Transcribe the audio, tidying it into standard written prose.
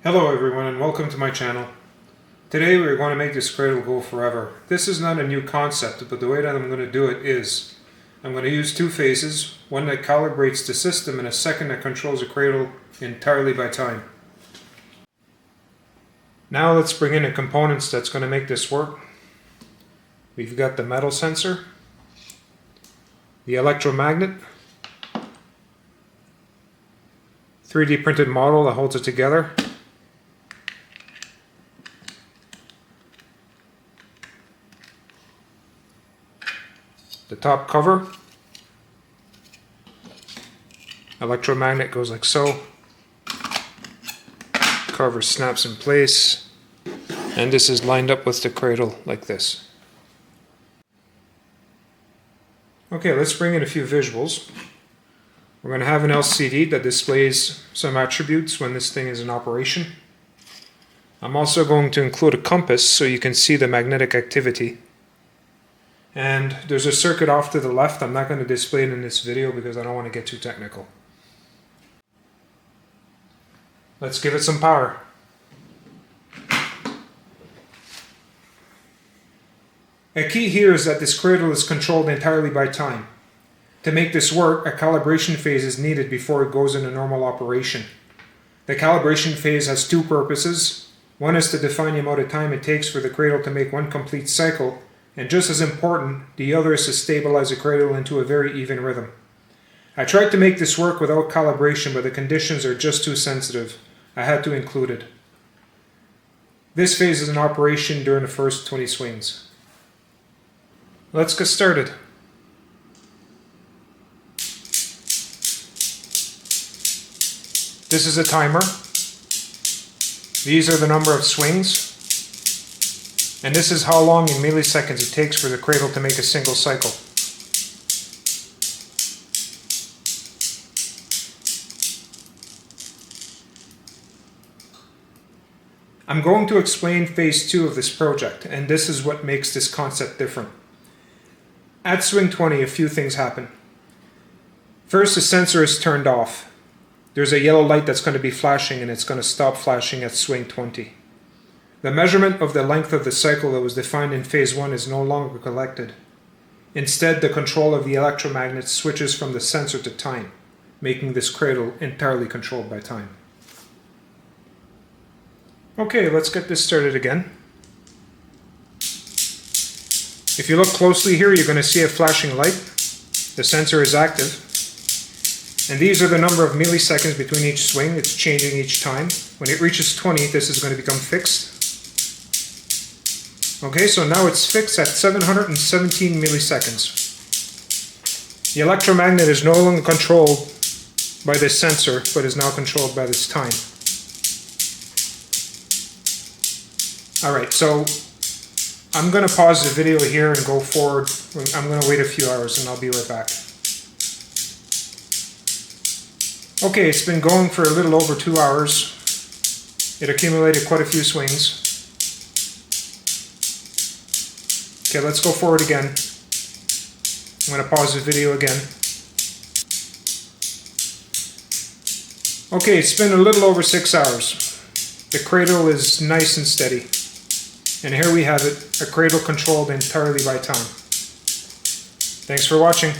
Hello everyone and welcome to my channel. Today we're going to make this cradle go forever. This is not a new concept, but the way that I'm going to do it is I'm going to use two phases, one that calibrates the system and a second that controls the cradle entirely by time. Now let's bring in the components that's going to make this work. We've got the metal sensor, the electromagnet, 3D printed model that holds it together, the top cover. Electromagnet goes like so. Cover snaps in place. And this is lined up with the cradle like this. Okay, let's bring in a few visuals. We're going to have an LCD that displays some attributes when this thing is in operation. I'm also going to include a compass so you can see the magnetic activity. And there's a circuit off to the left. I'm not going to display it in this video because I don't want to get too technical. Let's give it some power. A key here is that this cradle is controlled entirely by time. To make this work, a calibration phase is needed before it goes into normal operation. The calibration phase has two purposes. One is to define the amount of time it takes for the cradle to make one complete cycle. And just as important, the other is to stabilize the cradle into a very even rhythm. I tried to make this work without calibration, but the conditions are just too sensitive. I had to include it. This phase is in operation during the first 20 swings. Let's get started. This is a timer. These are the number of swings. And this is how long in milliseconds it takes for the cradle to make a single cycle. I'm going to explain phase 2 of this project, and this is what makes this concept different. At swing 20, a few things happen. First, the sensor is turned off. There's a yellow light that's going to be flashing, and it's going to stop flashing at swing 20. The measurement of the length of the cycle that was defined in phase 1 is no longer collected. Instead, the control of the electromagnet switches from the sensor to time, making this cradle entirely controlled by time. Okay, let's get this started again. If you look closely here, you're going to see a flashing light. The sensor is active. And these are the number of milliseconds between each swing. It's changing each time. When it reaches 20, this is going to become fixed. Okay, so now it's fixed at 717 milliseconds. The electromagnet is no longer controlled by this sensor, but is now controlled by this time. Alright, so I'm going to pause the video here and go forward. I'm going to wait a few hours and I'll be right back. Okay, it's been going for a little over 2 hours. It accumulated quite a few swings. Okay, let's go forward again. I'm going to pause the video again. Okay, it's been a little over 6 hours. The cradle is nice and steady. And here we have it, a cradle controlled entirely by time. Thanks for watching.